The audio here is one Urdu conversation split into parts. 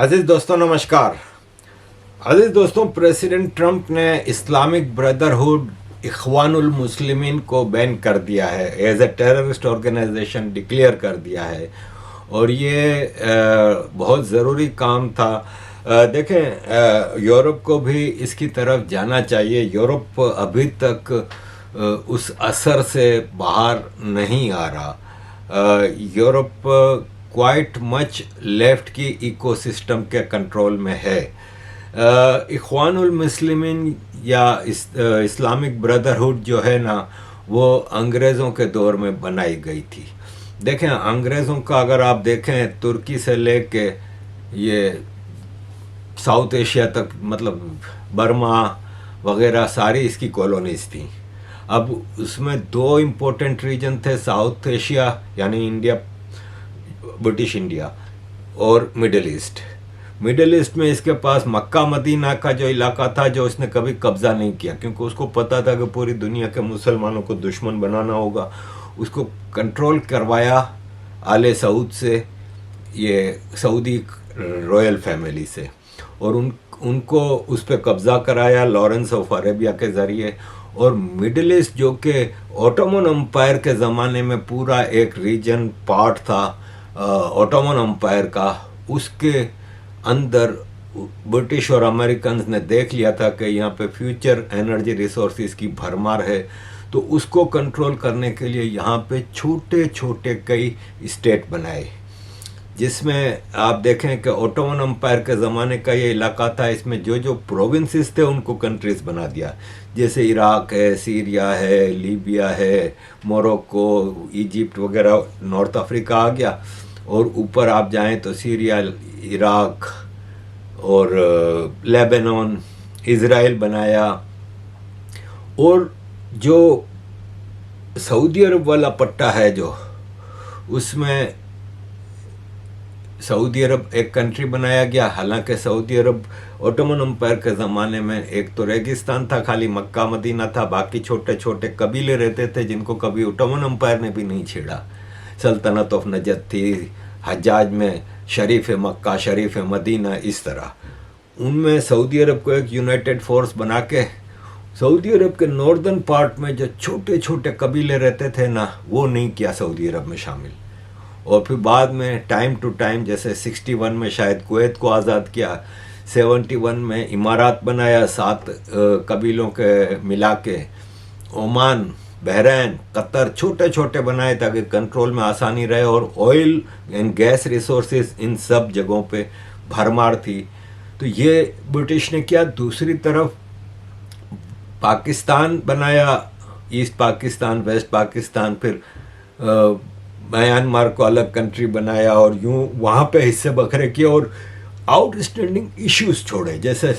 عزیز دوستوں نمسکار. عزیز دوستوں, پریزیڈنٹ ٹرمپ نے اسلامک بردرہڈ اخوان المسلمین کو بین کر دیا ہے, as a terrorist organization declare کر دیا ہے, اور یہ بہت ضروری کام تھا. دیکھیں, یورپ کو بھی اس کی طرف جانا چاہیے. یورپ ابھی تک اس اثر سے باہر نہیں آ رہا. یورپ کوائٹ مچ لیفٹ کی ایکو سسٹم کے کنٹرول میں ہے. اخوان المسلمین یا اسلامک بردرہڈ جو ہے نا, وہ انگریزوں کے دور میں بنائی گئی تھی. دیکھیں, انگریزوں کا اگر آپ دیکھیں, ترکی سے لے کے یہ ساؤتھ ایشیا تک, مطلب برما وغیرہ ساری اس کی کالونیز تھیں. اب اس میں دو امپورٹنٹ ریجن تھے, ساؤتھ ایشیا یعنی انڈیا, برٹش انڈیا, اور مڈل ایسٹ. مڈل ایسٹ میں اس کے پاس مکہ مدینہ کا جو علاقہ تھا, جو اس نے کبھی قبضہ نہیں کیا, کیونکہ اس کو پتہ تھا کہ پوری دنیا کے مسلمانوں کو دشمن بنانا ہوگا. اس کو کنٹرول کروایا آل سعود سے, یہ سعودی رائل فیملی سے, اور ان کو اس پہ قبضہ کرایا لارنس آف عربیہ کے ذریعے. اور مڈل ایسٹ جو کہ اوٹومن امپائر کے زمانے میں پورا ایک ریجن پارٹ تھا اوٹومن امپائر کا, اس کے اندر برٹش اور امریکنز نے دیکھ لیا تھا کہ یہاں پہ فیوچر انرجی ریسورسز کی بھرمار ہے. تو اس کو کنٹرول کرنے کے لیے یہاں پہ چھوٹے چھوٹے کئی اسٹیٹ بنائے, جس میں آپ دیکھیں کہ اوٹومن امپائر کے زمانے کا یہ علاقہ تھا, اس میں جو جو پروونسز تھے ان کو کنٹریز بنا دیا, جیسے عراق ہے, سیریا ہے, لیبیا ہے, موروکو, ایجپٹ وغیرہ, نارتھ افریقہ آ گیا. اور اوپر آپ جائیں تو سیریا, عراق اور لیبنان, اسرائیل بنایا. اور جو سعودی عرب والا پٹا ہے, جو اس میں سعودی عرب ایک کنٹری بنایا گیا. حالانکہ سعودی عرب اوٹومن امپائر کے زمانے میں ایک تو ریگستان تھا, خالی مکہ مدینہ تھا, باقی چھوٹے چھوٹے قبیلے رہتے تھے جن کو کبھی اوٹومن امپائر نے بھی نہیں چھیڑا. سلطنت آف نجد تھی, حجاج میں شریف مکہ, شریف مدینہ, اس طرح. ان میں سعودی عرب کو ایک یونائٹڈ فورس بنا کے سعودی عرب کے ناردرن پارٹ میں جو چھوٹے چھوٹے قبیلے رہتے تھے نا, وہ نہیں کیا سعودی عرب میں شامل. اور پھر بعد میں ٹائم ٹو ٹائم, جیسے 61 میں شاید کویت کو آزاد کیا, 71 میں امارات بنایا 7 قبیلوں کے ملا کے, عمان, بحرین, قطر, چھوٹے چھوٹے بنائے تاکہ کنٹرول میں آسانی رہے. اور آئل اینڈ گیس ریسورسز ان سب جگہوں پہ بھرمار تھی. تو یہ برٹش نے کیا. دوسری طرف پاکستان بنایا, ایسٹ پاکستان, ویسٹ پاکستان, پھر میانمار کو الگ کنٹری بنایا, اور یوں وہاں پہ حصے بکھرے کیے اور آؤٹ اسٹینڈنگ ایشوز چھوڑے. جیسے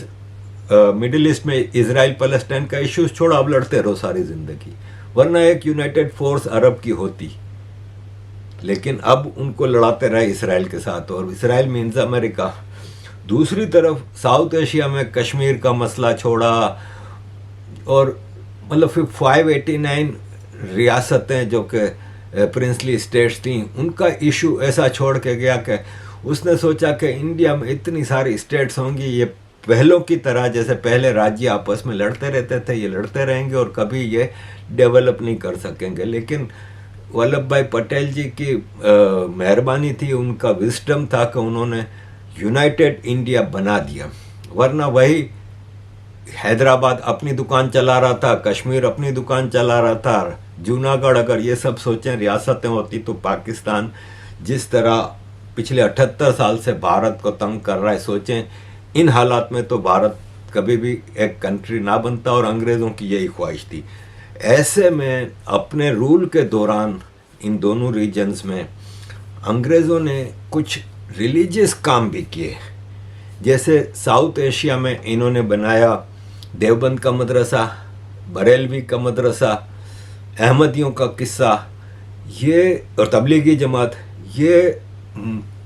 مڈل ایسٹ میں اسرائیل پیلسٹائن کا ایشوز چھوڑا, اب لڑتے رہو ساری زندگی, ورنہ ایک یونائٹڈ فورس عرب کی ہوتی. لیکن اب ان کو لڑاتے رہے اسرائیل کے ساتھ, اور اسرائیل مینز امریکہ. دوسری طرف ساؤتھ ایشیا میں کشمیر کا مسئلہ چھوڑا, اور مطلب پھر 589 ریاستیں جو کہ پرنسلی اسٹیٹس تھیں, ان کا ایشو ایسا چھوڑ کے گیا کہ اس نے سوچا کہ انڈیا میں اتنی ساری اسٹیٹس ہوں گی, یہ پہلوں کی طرح جیسے پہلے راجیہ آپس میں لڑتے رہتے تھے, یہ لڑتے رہیں گے اور کبھی یہ ڈیولپ نہیں کر سکیں گے. لیکن ولبھ بھائی پٹیل جی کی مہربانی تھی, ان کا وزڈم تھا کہ انہوں نے یونائٹڈ انڈیا بنا دیا. ورنہ وہی حیدرآباد اپنی دکان چلا رہا تھا, کشمیر اپنی دکان چلا رہا تھا, جوناگڑھ, اگر یہ سب سوچیں ریاستیں ہوتی تو پاکستان جس طرح پچھلے 78 سال سے بھارت کو تنگ کر رہا ہے, سوچیں ان حالات میں تو بھارت کبھی بھی ایک کنٹری نہ بنتا, اور انگریزوں کی یہی خواہش تھی. ایسے میں اپنے رول کے دوران ان دونوں ریجنز میں انگریزوں نے کچھ ریلیجیس کام بھی کیے. جیسے ساؤتھ ایشیا میں انہوں نے بنایا دیوبند کا مدرسہ, بریلوی کا مدرسہ, احمدیوں کا قصہ, یہ اور تبلیغی جماعت, یہ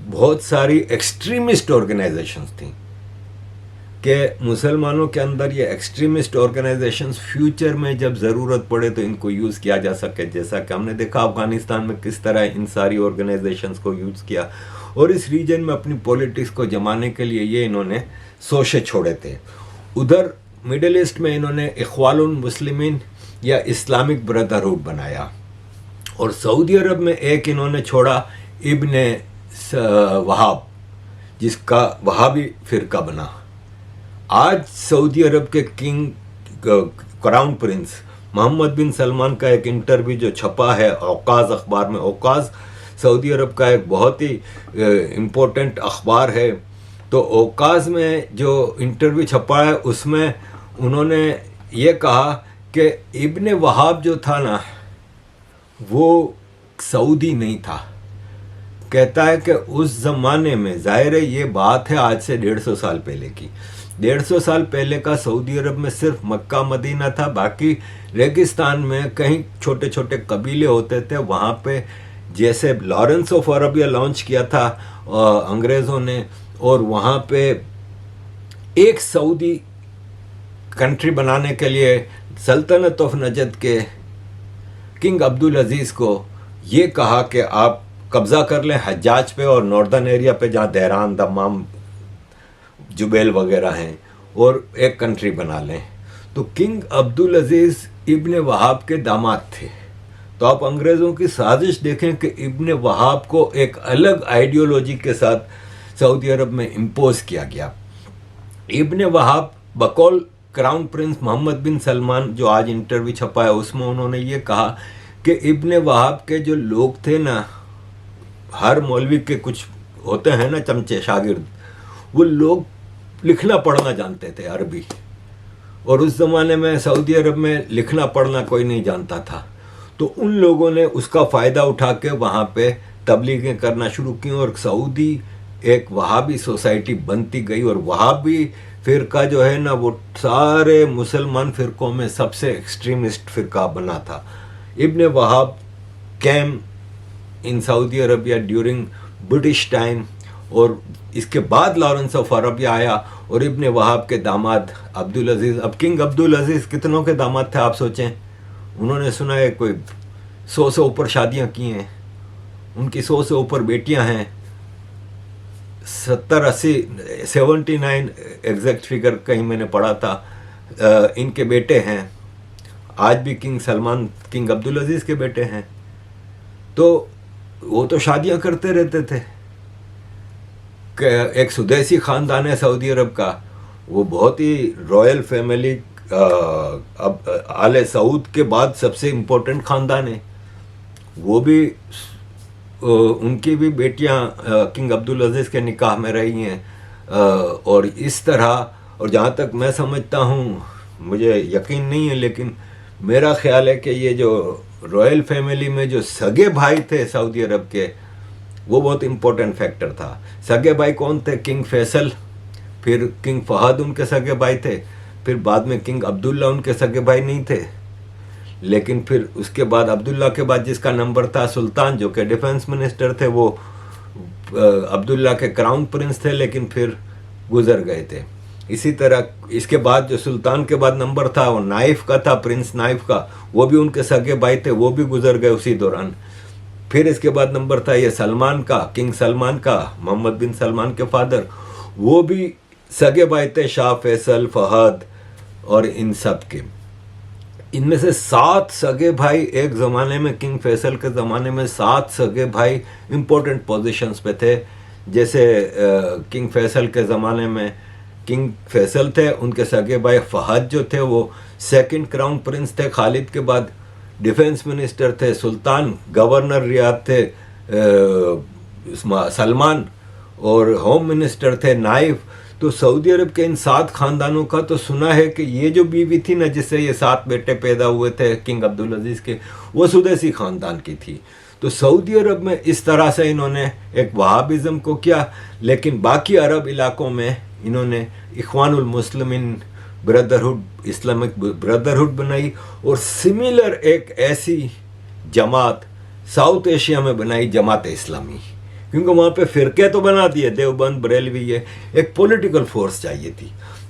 بہت ساری ایکسٹریمسٹ آرگنائزیشنز تھیں کہ مسلمانوں کے اندر یہ ایکسٹریمسٹ آرگنائزیشنز فیوچر میں جب ضرورت پڑے تو ان کو یوز کیا جا سکے، جیسا کہ ہم نے دیکھا افغانستان میں کس طرح ان ساری آرگنائزیشنز کو یوز کیا، اور اس ریجن میں اپنی پولیٹکس کو جمانے کے لیے یہ انہوں نے سوچے چھوڑے تھے۔ ادھر مڈل ایسٹ میں انہوں نے اخوان المسلمین یا اسلامک بردرہڈ بنایا، اور سعودی عرب میں ایک انہوں نے چھوڑا ابن وہاب، جس کا وہابی فرقہ بنا۔ آج سعودی عرب کے کنگ کراؤن پرنس محمد بن سلمان کا ایک انٹرویو جو چھپا ہے اوقاز اخبار میں، اوقاز سعودی عرب کا ایک بہت ہی امپورٹنٹ اخبار ہے، تو اوقاز میں جو انٹرویو چھپا ہے اس میں انہوں نے یہ کہا کہ ابن وہاب جو تھا نا وہ سعودی نہیں تھا۔ کہتا ہے کہ اس زمانے میں، ظاہر ہے یہ بات ہے آج سے 150 سال پہلے کی، 150 سال پہلے کا سعودی عرب میں صرف مکہ مدینہ تھا، باقی ریگستان میں کہیں چھوٹے چھوٹے قبیلے ہوتے تھے۔ وہاں پہ جیسے لارنس آف عربیہ لانچ کیا تھا انگریزوں نے، اور وہاں پہ ایک سعودی کنٹری بنانے کے لیے سلطنت آف نجد کے کنگ عبدالعزیز کو یہ کہا کہ آپ قبضہ کر لیں حجاج پہ اور ناردرن ایریا پہ جہاں دہران، دمام، جبیل وغیرہ ہیں، اور ایک کنٹری بنا لیں۔ تو کنگ عبدالعزیز ابن وہاب کے داماد تھے، تو آپ انگریزوں کی سازش دیکھیں کہ ابن وہاب کو ایک الگ آئیڈیولوجی کے ساتھ سعودی عرب میں امپوز کیا گیا۔ ابن وہاب بقول کراؤن پرنس محمد بن سلمان جو آج انٹرویو چھپا ہے اس میں انہوں نے یہ کہا کہ ابن وہاب کے جو لوگ تھے نا، ہر مولوی کے کچھ ہوتے ہیں نا چمچے شاگرد، وہ لوگ لکھنا پڑھنا جانتے تھے عربی، اور اس زمانے میں سعودی عرب میں لکھنا پڑھنا کوئی نہیں جانتا تھا، تو ان لوگوں نے اس کا فائدہ اٹھا کے وہاں پہ تبلیغیں کرنا شروع کی، اور سعودی ایک وہابی سوسائٹی بنتی گئی، اور وہابی فرقہ جو ہے نا وہ سارے مسلمان فرقوں میں سب سے ایکسٹریمسٹ فرقہ بنا تھا۔ Ibn Wahab came in Saudi Arabia during British time, اور اس کے بعد لارنس آف عربیہ آیا، اور ابن وہاب کے داماد عبدالعزیز، اب کنگ عبدالعزیز کتنوں کے داماد تھے آپ سوچیں؟ انہوں نے سنا ہے کوئی 100 سے اوپر شادیاں کی ہیں، ان کی 100 سے اوپر بیٹیاں ہیں، 79 ایگزیکٹ فگر کہیں میں نے پڑھا تھا، ان کے بیٹے ہیں، آج بھی کنگ سلمان کنگ عبدالعزیز کے بیٹے ہیں، تو وہ تو شادیاں کرتے رہتے تھے۔ کہ ایک سدیسی خاندان ہے سعودی عرب کا، وہ بہت ہی رائل فیملی، اب آل سعود کے بعد سب سے امپورٹنٹ خاندان ہے، وہ بھی ان کی بھی بیٹیاں کنگ عبدالعزیز کے نکاح میں رہی ہیں، اور اس طرح، اور جہاں تک میں سمجھتا ہوں، مجھے یقین نہیں ہے لیکن میرا خیال ہے کہ یہ جو رائل فیملی میں جو سگے بھائی تھے سعودی عرب کے، وہ بہت امپورٹنٹ فیکٹر تھا۔ سگے بھائی کون تھے؟ کنگ فیصل، پھر کنگ فہد ان کے سگے بھائی تھے، پھر بعد میں کنگ عبداللہ ان کے سگے بھائی نہیں تھے، لیکن پھر اس کے بعد عبداللہ کے بعد جس کا نمبر تھا سلطان، جو کہ ڈیفنس منسٹر تھے، وہ عبداللہ کے کراؤن پرنس تھے لیکن پھر گزر گئے تھے۔ اسی طرح اس کے بعد جو سلطان کے بعد نمبر تھا وہ نائف کا تھا، پرنس نائف کا، وہ بھی ان کے سگے بھائی تھے، وہ بھی گزر گئے اسی دوران۔ پھر اس کے بعد نمبر تھا یہ سلمان کا، کنگ سلمان کا، محمد بن سلمان کے فادر، وہ بھی سگے بھائی تھے، شاہ فیصل، فہد اور ان سب کے۔ ان میں سے 7 سگے بھائی ایک زمانے میں، کنگ فیصل کے زمانے میں 7 سگے بھائی امپورٹنٹ پوزیشنز پہ تھے۔ جیسے کنگ فیصل کے زمانے میں کنگ فیصل تھے، ان کے سگے بھائی فہد جو تھے وہ سیکنڈ کراؤن پرنس تھے، خالد کے بعد ڈیفنس منسٹر تھے، سلطان گورنر ریاض تھے، سلمان اور ہوم منسٹر تھے نائف۔ تو سعودی عرب کے ان 7 خاندانوں کا تو سنا ہے کہ یہ جو بیوی تھی نا جس سے یہ 7 بیٹے پیدا ہوئے تھے کنگ عبدالعزیز کے، وہ سدیسی خاندان کی تھی۔ تو سعودی عرب میں اس طرح سے انہوں نے ایک وہابزم کو کیا، لیکن باقی عرب علاقوں میں انہوں نے اخوان المسلمین بردرہڈ، اسلامک بردرہڈ بنائی، اور سملر ایک ایسی جماعت ساؤتھ ایشیا میں بنائی، جماعت اسلامی، کیونکہ وہاں پہ فرقے تو بنا دیے، دیوبند، بریلوی، یہ ایک پولیٹیکل فورس چاہیے تھی۔